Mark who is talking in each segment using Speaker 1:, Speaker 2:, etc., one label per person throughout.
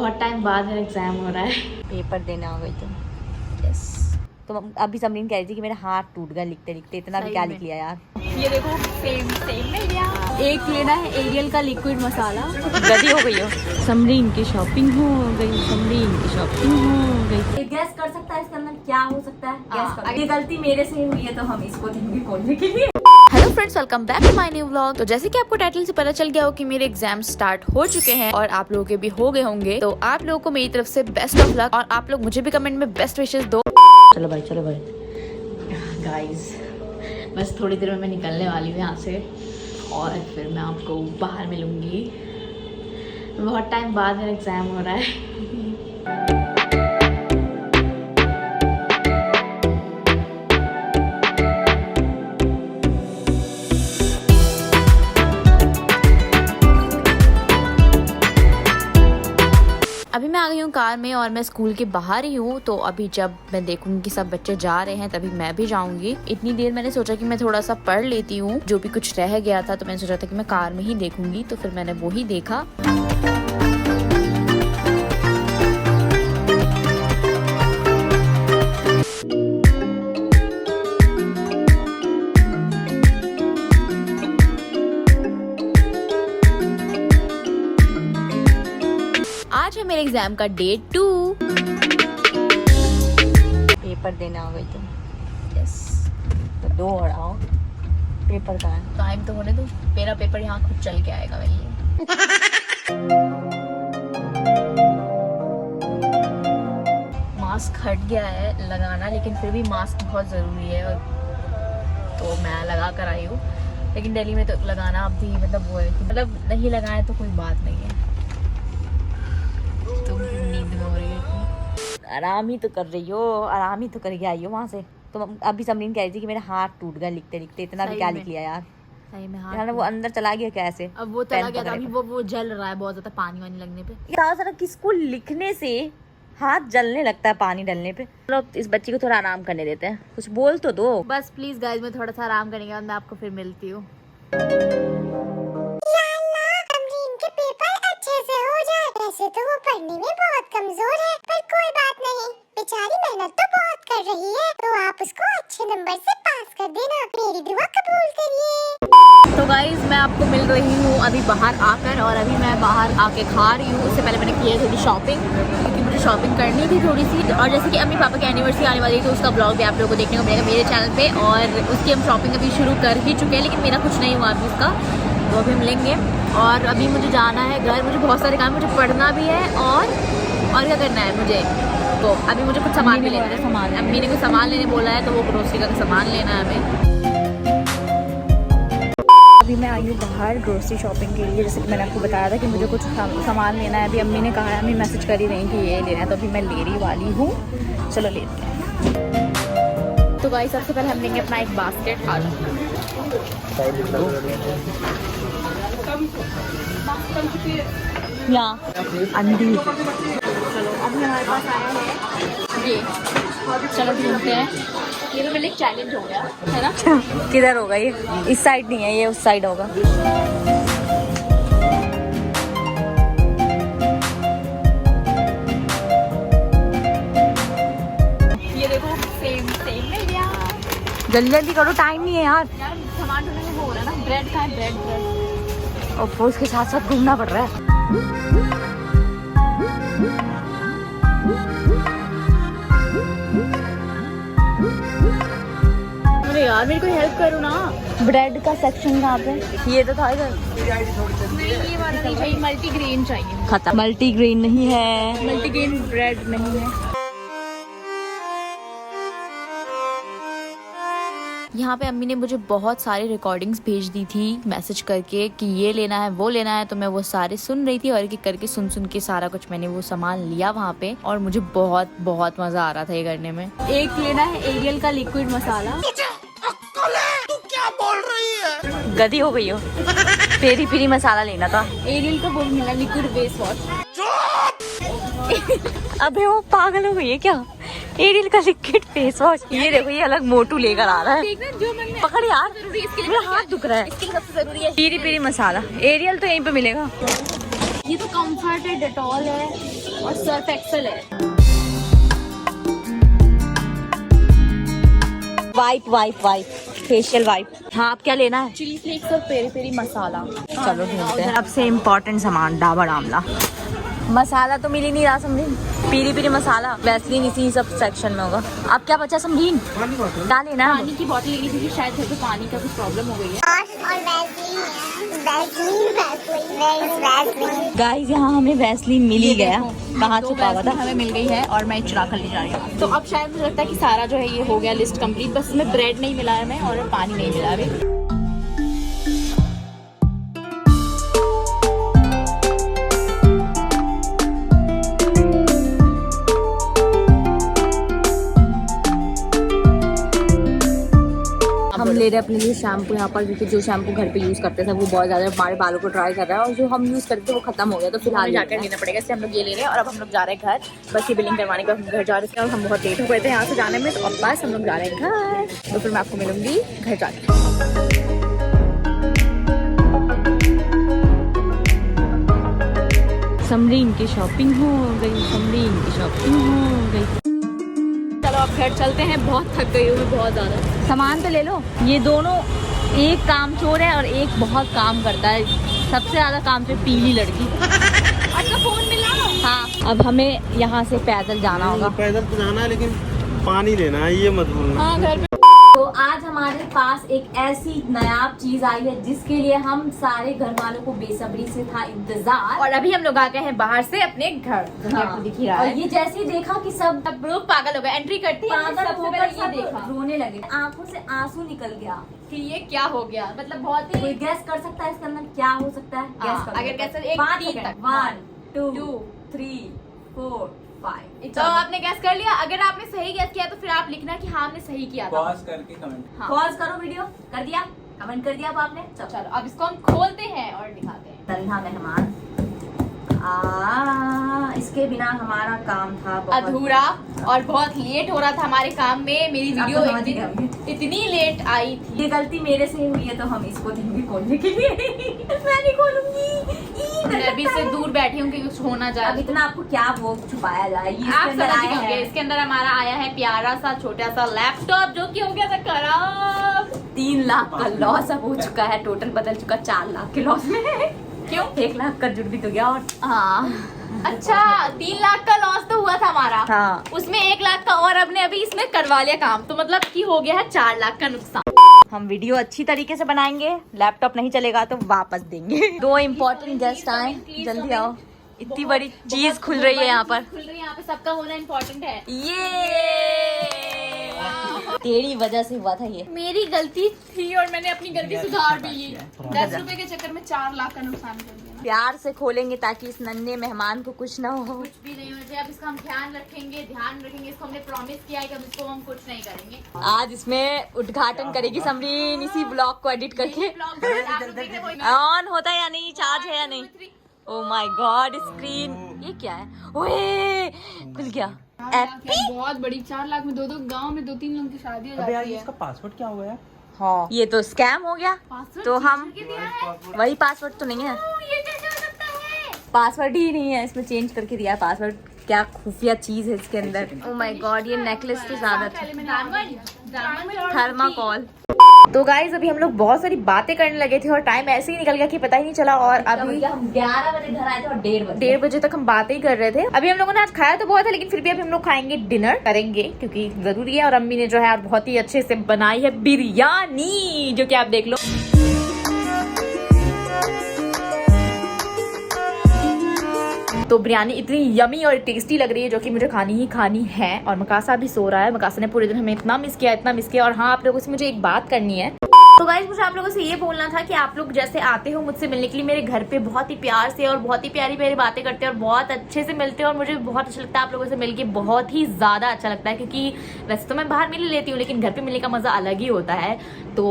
Speaker 1: बहुत टाइम बाद मेरा एग्जाम हो रहा है।
Speaker 2: पेपर देने आ गई तुम। यस। तो अभी समरीन कह रही थी कि मेरा हाथ टूट गया लिखते लिखते, इतना भी क्या लिख लिया यार।
Speaker 1: ये देखो सेम सेम ले लिया। एक लेना है एरियल का लिक्विड मसाला।
Speaker 2: गधी हो गई हो।
Speaker 1: समरीन की शॉपिंग हो गई, समरीन की शॉपिंग हो गई।
Speaker 2: गैस कर सकता है इसके अंदर क्या हो सकता है? गैस कर। ये गलती मेरे से हुई है तो हम इसको देंगे खोलने के लिए।
Speaker 1: Hello friends, welcome back to my new vlog. तो जैसे कि आपको टाइटल से पता चल गया हो कि मेरे एग्जाम स्टार्ट हो चुके हैं और आप लोगों के भी हो गए होंगे, तो आप लोगों को मेरी तरफ से बेस्ट ऑफ लक और आप लोग मुझे भी कमेंट में बेस्ट विशेस दो।
Speaker 2: चलो भाई चलो भाई।
Speaker 1: गाइस बस थोड़ी देर में मैं निकलने वाली हूँ यहाँ से और फिर मैं आपको बाहर मिलूंगी। बहुत टाइम बाद मेरा एग्जाम हो रहा है। अभी मैं आ गई हूँ कार में और मैं स्कूल के बाहर ही हूँ। तो अभी जब मैं देखूंगी कि सब बच्चे जा रहे हैं तभी मैं भी जाऊंगी। इतनी देर मैंने सोचा कि मैं थोड़ा सा पढ़ लेती हूँ, जो भी कुछ रह गया था, तो मैंने सोचा था कि मैं कार में ही देखूंगी, तो फिर मैंने वो ही देखा। आज है मेरे एग्जाम का डे 2।
Speaker 2: पेपर देने आ गई तुम। यस। तो दो और आओ। पेपर का है।
Speaker 1: टाइम तो होने दो, मेरा पेपर यहाँ खुद चल के आएगा मेरे लिए। मास्क हट गया है लगाना, लेकिन फिर भी मास्क बहुत ज़रूरी है और तो मैं लगा कर आई हूँ। लेकिन दिल्ली में तो लगाना अब भी मतलब वो है कि मतलब नहीं लगाए तो कोई बात नहीं है। तुम नींद में हो रही हो?
Speaker 2: आराम ही तो कर रही हो, आराम ही तो करके आई हो वहाँ से। तो अभी समरीन कह रही थी कि मेरा हाथ टूट गया लिखते लिखते, इतना भी क्या लिख लिया यार।
Speaker 1: सही में
Speaker 2: यार वो अंदर चला गया कैसे?
Speaker 1: अब वो चला गया था, अभी वो जल रहा है बहुत ज्यादा पानी वानी लगने पे।
Speaker 2: ज़्यादा किसको लिखने से हाथ जलने लगता है पानी डलने पे। चलो इस बच्ची को थोड़ा आराम करने देते हैं, कुछ बोल तो दो।
Speaker 1: बस प्लीज गाइस, मैं थोड़ा सा आराम करेंगे और मैं आपको फिर मिलती हूँ।
Speaker 3: वैसे तो वो पढ़ने में बहुत कमजोर है, पर कोई बात नहीं, बेचारी मेहनत तो बहुत कर रही है, तो आप उसको अच्छे नंबर से पास कर देना, मेरी दुआ कबूल करिए।
Speaker 1: तो गाइज मैं आपको मिल रही हूँ अभी बाहर आकर, और अभी मैं बाहर आके खा रही हूँ। उससे पहले मैंने की है थोड़ी शॉपिंग, क्योंकि मुझे शॉपिंग करनी थी थोड़ी सी। और जैसे कि अम्मी पापा की एनिवर्सरी आने वाली है, तो उसका ब्लॉग भी आप लोगों को देखने को मिलेगा मेरे चैनल पे, और उसकी हम शॉपिंग अभी शुरू कर ही चुके हैं, लेकिन मेरा कुछ नहीं हुआ अभी उसका, तो अभी हम लेंगे। और अभी मुझे जाना है घर, मुझे बहुत सारे काम, मुझे पढ़ना भी है और क्या करना है मुझे। तो अभी मुझे कुछ सामान भी लेना है, अम्मी ने कुछ सामान लेने बोला है, तो वो ग्रोसरी का सामान लेना है हमें। अभी मैं आई हूँ बाहर ग्रोसरी शॉपिंग के लिए, जैसे कि मैंने आपको बताया था कि मुझे कुछ सामान लेना है। अभी अम्मी ने कहा है, अम्मी मैसेज कर ही रही कि ये लेना है, तो अभी मैं ले रही वाली हूँ। चलो लेते हैं। तो गाइस सबसे पहले हम लेंगे अपना एक बास्केट।
Speaker 2: यहाँ अंधी।
Speaker 1: चलो अभी हमारे पास आया है ये, चलो ढूंढते हैं। ये तो मेरे लिए चैलेंज हो गया है ना।
Speaker 2: किधर होगा ये? इस साइड नहीं है, ये उस साइड होगा।
Speaker 1: ये देखो सेम सेम ले लिया।
Speaker 2: जल्दी जल्दी करो, टाइम नहीं है यार।
Speaker 1: यार सामान ढूंढने में वो हो रहा है ना, ब्रेड का है, ब्रेड
Speaker 2: और उसके साथ साथ घूमना पड़ रहा है।
Speaker 1: अरे यार मेरे को हेल्प करो ना।
Speaker 2: ब्रेड का सेक्शन कहाँ पे? ये तो था इधर।
Speaker 1: नहीं ये वाला नहीं चाहिए, मल्टीग्रेन चाहिए।
Speaker 2: खत्म। मल्टीग्रेन नहीं है,
Speaker 1: मल्टीग्रेन ब्रेड नहीं है। यहाँ पे अम्मी ने मुझे बहुत सारी रिकॉर्डिंग्स भेज दी थी मैसेज करके कि ये लेना है वो लेना है, तो मैं वो सारे सुन रही थी और एक एक करके सुन के सारा कुछ मैंने वो सामान लिया वहाँ पे, और मुझे बहुत बहुत मजा आ रहा था ये करने में। एक लेना है एरियल का लिक्विड मसाला।
Speaker 4: तू क्या बोल रही है?
Speaker 2: गधी हो गई हो। पेरी पेरी मसाला लेना था।
Speaker 1: एरियल का वो मिला लिक्विड फेस वॉश।
Speaker 2: अबे वो पागल हो गई है क्या? एरियल का लिक्विड फेस वॉश। ये देखो ये अलग मोटू लेकर आ रहा है।
Speaker 1: जो मैंने
Speaker 2: पकड़ यार, मेरा हाथ दुख रहा है।
Speaker 1: इसके लिए सबसे जरूरी है
Speaker 2: पेरी पेरी मसाला। एरियल तो यहीं पे मिलेगा।
Speaker 1: ये तो कंफर्ट है, डेटॉल है और सर्फ एक्सेल है।
Speaker 2: Wipe facial wipe. हाँ, आप क्या लेना है?
Speaker 1: चिली फ्लेक्स और पेरी पेरी मसाला।
Speaker 2: चलो ढूंढते हैं। सबसे इम्पोर्टेंट सामान डाबर आंवला। मसाला तो मिल ही नहीं रहा समरीन। पीरी पीरी मसाला, वैसलीन इसी सब सेक्शन में होगा। अब क्या बचा समरीन? क्या लेना है?
Speaker 1: पानी की बोतल लेनी थी, शायद घर पे पानी का कुछ प्रॉब्लम हो गई है।
Speaker 2: गाइस यहाँ हमें वैसलीन मिल ही गया। कहाँ छुपा हुआ था?
Speaker 1: हमें मिल गई है और मैं चुरा कर ले जा रही हूँ। तो अब शायद मुझे लगता है कि सारा जो है ये हो गया लिस्ट कंप्लीट। बस इसमें ब्रेड नहीं मिला है हमें और पानी नहीं मिला है अभी।
Speaker 2: हम ले रहे हैं अपने लिए शैम्पू यहाँ पर, क्योंकि जो शैम्पू घर पे यूज़ करते थे वो बहुत ज़्यादा हमारे बालों को ड्राई कर रहा है, और जो हम यूज़ करते थे वो खत्म हो गया, तो फिलहाल
Speaker 1: जाकर लेना पड़ेगा, इसलिए हम लोग ये ले रहे हैं। और अब हम लोग जा रहे हैं घर। बस ये बिलिंग करवाने के बाद हम घर जा रहे थे और हम बहुत लेट हो गए थे यहाँ से जाने में, तो अब बस हम लोग जा रहे हैं घर। तो फिर मैं आपको मिलूंगी घर जाके।
Speaker 2: समरीन की शॉपिंग हो गई, समरीन की शॉपिंग हो गई।
Speaker 1: चलो अब घर चलते हैं, बहुत थक गई हूँ मैं बहुत ज़्यादा।
Speaker 2: सामान तो ले लो। ये दोनों एक काम चोर है और एक बहुत काम करता है। सबसे ज्यादा काम पे पीली लड़की।
Speaker 1: आपका फोन मिला?
Speaker 2: हाँ, अब हमें यहाँ से पैदल जाना होगा।
Speaker 5: पैदल तो जाना है, लेकिन पानी लेना है, ये मत भूलना।
Speaker 1: हाँ, घर पे।
Speaker 2: तो आज हमारे पास एक ऐसी नायाब चीज आई है जिसके लिए हम सारे घर वालों को बेसब्री से था इंतजार।
Speaker 1: और अभी हम लोग आ गए हैं बाहर से अपने घर, जो कि आपको दिख ही रहा
Speaker 2: और
Speaker 1: है।
Speaker 2: ये जैसे ही देखा कि सब
Speaker 1: अब लोग पागल हो गए। एंट्री करती है,
Speaker 2: पागल
Speaker 1: सबसे
Speaker 2: होकर
Speaker 1: पहले ये
Speaker 2: सब
Speaker 1: देखा
Speaker 2: रोने लगे, आंखों से आंसू निकल गया
Speaker 1: कि ये क्या हो गया। मतलब बहुत
Speaker 2: कोई
Speaker 1: ही
Speaker 2: गैस कर सकता है इसके अंदर क्या हो सकता है?
Speaker 1: हाँ,
Speaker 2: गैस
Speaker 1: अगर guess करें, एक
Speaker 2: 5
Speaker 1: तीन
Speaker 2: सेकंड।
Speaker 1: तक।
Speaker 2: 1 2
Speaker 1: 2
Speaker 2: 3 4 5।
Speaker 1: तो आपने गैस कर लिया। अगर आपने सही गैस किया तो फिर आप लिखना कि हाँ हमने सही किया था।
Speaker 5: पॉज करके कमेंट।
Speaker 1: हाँ।
Speaker 2: पॉज करो वीडियो। कर दिया? कमेंट कर दिया अब आपने?
Speaker 1: चलो अब इसको हम खोलते हैं और दिखाते हैं।
Speaker 2: तन्हा मेहमान। इसके बिना हमारा काम था बहुत
Speaker 1: अधूरा और बहुत लेट हो रहा था हमारे काम में। मेरी
Speaker 2: आप
Speaker 1: वीडियो
Speaker 2: तो
Speaker 1: एक
Speaker 2: समझ ही
Speaker 1: दिन
Speaker 2: गए।
Speaker 1: इतनी लेट आई थी।
Speaker 2: ये गलती मेरे से हुई है, तो हम इसको देंगे खोलने के लिए। मैं नहीं खोलूंगी।
Speaker 1: मैं भी इससे दूर बैठी हूँ कि कुछ होना
Speaker 2: अब
Speaker 1: जाए।
Speaker 2: इतना आपको क्या वो छुपाया जाए? ये
Speaker 1: आप
Speaker 2: इसके अंदर
Speaker 1: समझ
Speaker 2: आया
Speaker 1: गए होंगे,
Speaker 2: है
Speaker 1: इसके अंदर हमारा आया है प्यारा सा छोटा सा लैपटॉप, जो कि हो गया था खराब।
Speaker 2: 3 लाख का लॉस अब हो चुका है। टोटल बदल चुका 4 लाख के लॉस में।
Speaker 1: क्यों?
Speaker 2: 1 लाख का जुड़ भी तो गया। और
Speaker 1: हाँ, अच्छा 3 लाख का लॉस तो हुआ था हमारा।
Speaker 2: हाँ।
Speaker 1: उसमें 1 लाख का और अब ने अभी इसमें करवा लिया काम, तो मतलब कि हो गया है 4 लाख का नुकसान।
Speaker 2: हम वीडियो अच्छी तरीके से बनाएंगे, लैपटॉप नहीं चलेगा तो वापस देंगे। 2 इम्पोर्टेंट गेस्ट आए, जल्दी आओ। इतनी बड़ी चीज खुल रही है यहाँ पर।
Speaker 1: खुल रही है यहाँ पे, सबका होना इम्पोर्टेंट है।
Speaker 2: ये तेरी वजह से हुआ था ये।
Speaker 1: मेरी गलती थी और मैंने अपनी गलती सुधार भी ली। 10 रुपए के चक्कर में 4 लाख का नुकसान कर दिया।
Speaker 2: प्यार से खोलेंगे ताकि इस नन्हे मेहमान को कुछ ना हो।
Speaker 1: कुछ भी नहीं हो जाए। अब इसका हम ध्यान रखेंगे। इसको हमने प्रॉमिस किया है कि अब इसको हम कुछ नहीं करेंगे।
Speaker 2: आज इसमें उद्घाटन करेगी समरीन इसी ब्लॉग को एडिट करके।
Speaker 1: ब्लॉग आप लोग देख रहे हो।
Speaker 2: ऑन होता है या नहीं, चार्ज है या नहीं? ओ माय गॉड, स्क्रीन ये क्या है? ओए खुल गया। एप्पी।
Speaker 1: बहुत बड़ी 4 लाख में 2 गांव में 2-3 लोगों की शादी हो जाती है।
Speaker 5: इसका पासवर्ड क्या हुआ है?
Speaker 2: हाँ, ये तो स्कैम हो गया।
Speaker 1: पासवर्ड
Speaker 2: तो हम
Speaker 1: चेंज करके दिया है?
Speaker 2: वही पासवर्ड तो नहीं है,
Speaker 1: ये कैसे हो सकता है?
Speaker 2: पासवर्ड ही नहीं है इसमें, चेंज करके दिया है पासवर्ड। क्या खुफिया चीज है इसके अंदर। ओ माय गॉड, ये नेकलेस तो ज्यादा था। थर्माकोल।
Speaker 1: तो गाइज अभी हम लोग बहुत सारी बातें करने लगे थे और टाइम ऐसे ही निकल गया कि पता ही नहीं चला। और अभी
Speaker 2: हम 11 बजे घर आए थे और 1:30
Speaker 1: बजे तक हम बातें ही कर रहे थे। अभी हम लोगों ने आज खाया तो बहुत है, लेकिन फिर भी अभी हम लोग खाएंगे, डिनर करेंगे क्योंकि जरूरी है। और अम्मी ने जो है आज बहुत ही अच्छे से बनाई है बिरयानी, जो कि आप देख लो। तो बिरयानी इतनी यमी और टेस्टी लग रही है, जो कि मुझे खानी ही खानी है। और मकासा भी सो रहा है। मकासा ने पूरे दिन हमें इतना मिस किया। और हाँ, आप लोगों से मुझे एक बात करनी है। तो गाइस मुझे आप लोगों से ये बोलना था कि आप लोग जैसे आते हो मुझसे मिलने के लिए मेरे घर पे बहुत ही प्यार से और बहुत ही प्यारी प्यारी बातें करते हैं और बहुत अच्छे से मिलते हैं, और मुझे बहुत अच्छा लगता है आप लोगों से मिलके, बहुत ही ज़्यादा अच्छा लगता है। क्योंकि वैसे तो मैं बाहर मिल लेती हूँ, लेकिन घर पे मिलने का मज़ा अलग ही होता है। तो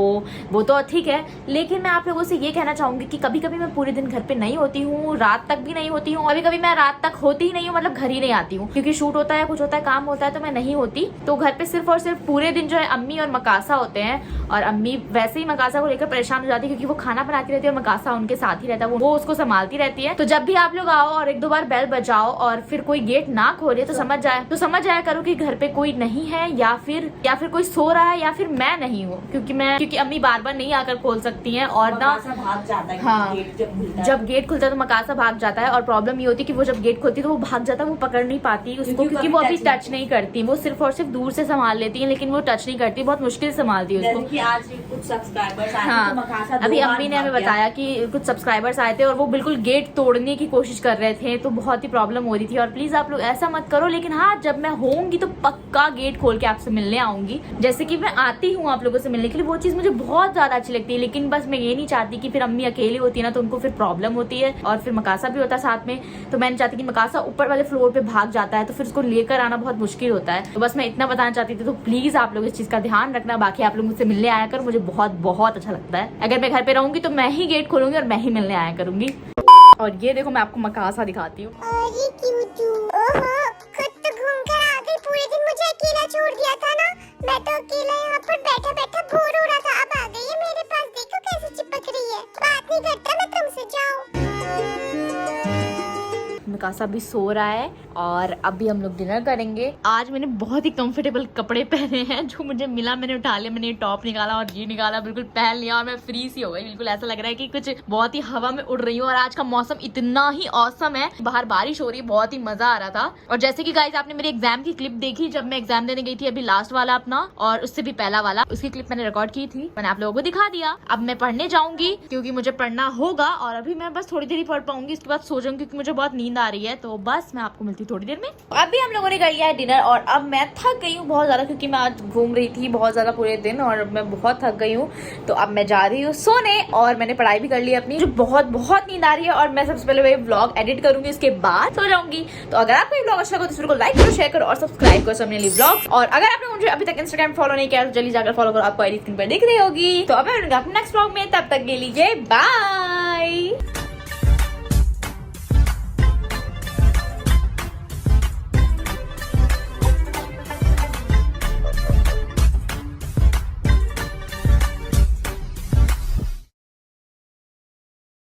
Speaker 1: वो तो ठीक है, लेकिन मैं आप लोगों से ये कहना चाहूँगी कि कभी कभी मैं पूरे दिन घर पे नहीं होती हूँ, रात तक भी नहीं होती हूँ। कभी कभी मैं रात तक होती ही नहीं हूँ, मतलब घर ही नहीं आती हूँ, क्योंकि शूट होता है, कुछ होता है, काम होता है, तो मैं नहीं होती। तो घर पे सिर्फ और सिर्फ पूरे दिन जो है अम्मी और मकासा होते हैं। और अम्मी वैसे वैसे ही मकासा को लेकर परेशान हो जाती है, क्योंकि वो खाना बनाती रहती है और मकासा उनके साथ ही रहता है, वो उसको संभालती रहती है। तो जब भी आप लोग आओ और 1-2 बार बेल बजाओ और फिर कोई गेट ना खोले तो समझ जाया करो कि घर पे कोई नहीं है, या फिर कोई सो रहा है, या फिर मैं नहीं हूँ, क्योंकि अम्मी बार बार नहीं आकर खोल सकती हैं और ना
Speaker 2: भाग जाता है।
Speaker 1: हाँ, जब गेट खुलता है तो मकासा भाग जाता है। और प्रॉब्लम ये होती है कि वो जब गेट खोलती है तो वो भाग जाता है, वो पकड़ नहीं पाती उसको, क्योंकि वो अभी टच नहीं करती, वो सिर्फ और सिर्फ दूर से संभाल लेती है, लेकिन वो टच नहीं करती, बहुत मुश्किल से संभालती है उसको।
Speaker 2: आज कुछ सब्सक्राइबर्स आए
Speaker 1: हाँ,
Speaker 2: तो मकासा
Speaker 1: अभी अम्मी ने हमें बताया कि कुछ सब्सक्राइबर्स आए थे और वो बिल्कुल गेट तोड़ने की कोशिश कर रहे थे, तो बहुत ही प्रॉब्लम हो रही थी। और प्लीज आप लोग ऐसा मत करो, लेकिन हाँ, जब मैं होंगी तो पक्का गेट खोल के आपसे मिलने आऊंगी, जैसे कि मैं आती हूँ आप लोगों से मिलने के लिए, वो चीज मुझे बहुत ज्यादा अच्छी लगती है। लेकिन बस मैं ये नहीं चाहती कि फिर अम्मी अकेली होती है ना, तो उनको फिर प्रॉब्लम होती है, और फिर मकासा भी होता है साथ में, तो मैं नहीं चाहती कि मकासा ऊपर वाले फ्लोर पे भाग जाता है तो फिर उसको लेकर आना बहुत मुश्किल होता है। तो बस मैं इतना बताना चाहती थी, तो प्लीज आप लोग इस चीज का ध्यान रखना। बाकी आप लोग मुझसे मिलने आया कर, मुझे बहुत बहुत अच्छा लगता है। अगर मैं घर पे रहूंगी तो मैं ही गेट खोलूंगी और मैं ही मिलने आया करूंगी। और ये देखो, मैं आपको मकासा दिखाती हूँ।
Speaker 3: अरे क्यूटू, ओहो, खुद तो घूम कर आ गई, पूरे दिन मुझे अकेला छोड़ दिया था ना। मैं तो अकेला यहाँ पर बैठा बैठा बोर हो रहा था, अब आ गई है मेरे पास, देखो कैसे चिपक रही है। बात नहीं करता मैं तुमसे, जाओ।
Speaker 1: मकासा भी सो रहा है और अभी हम लोग डिनर करेंगे। आज मैंने बहुत ही कंफर्टेबल कपड़े पहने हैं, जो मुझे मिला मैंने उठा लिया। मैंने ये टॉप निकाला और ये निकाला, बिल्कुल पहन लिया और मैं फ्री सी हो गई। बिल्कुल ऐसा लग रहा है कि कुछ बहुत ही हवा में उड़ रही हूँ। और आज का मौसम इतना ही औसम है, बाहर बारिश हो रही है, बहुत ही मजा आ रहा था। और जैसे कि गाइस आपने मेरी एग्जाम की क्लिप देखी, जब मैं एग्जाम देने गई थी, अभी लास्ट वाला अपना और उससे भी पहला वाला, उसकी क्लिप मैंने रिकॉर्ड की थी, मैंने आप लोगों को दिखा दिया। अब मैं पढ़ने जाऊंगी क्योंकि मुझे पढ़ना होगा, और अभी मैं बस थोड़ी देर ही पढ़ पाऊंगी, इसके बाद सो जाऊंगी क्योंकि मुझे बहुत नींद आ रही है। तो बस मैं आपको मिलती थोड़ी देर में। अभी हम लोगों ने कर लिया है डिनर और अब मैं थक गई हूँ बहुत ज्यादा, क्योंकि मैं आज घूम रही थी बहुत ज्यादा पूरे दिन और मैं बहुत थक गई हूँ। तो अब मैं जा रही हूँ सोने, और मैंने पढ़ाई भी कर ली अपनी, जो बहुत बहुत नींद आ रही है। और मैं सबसे पहले वही व्लॉग एडिट करूंगी, उसके बाद सो जाऊंगी। तो अगर आपको ये व्लॉग अच्छा लगा तो इस वीडियो को लाइक करो, शेयर करो और सब्सक्राइब करो सबने व्लॉग्स। और अगर आपने मुझे अभी तक इंस्टाग्राम फॉलो नहीं किया तो जल्दी जाकर फॉलो करो, आपको आईडी स्क्रीन पर दिख रही होगी। तो अब मैं नेक्स्ट व्लॉग में, तब तक के लिए बाय।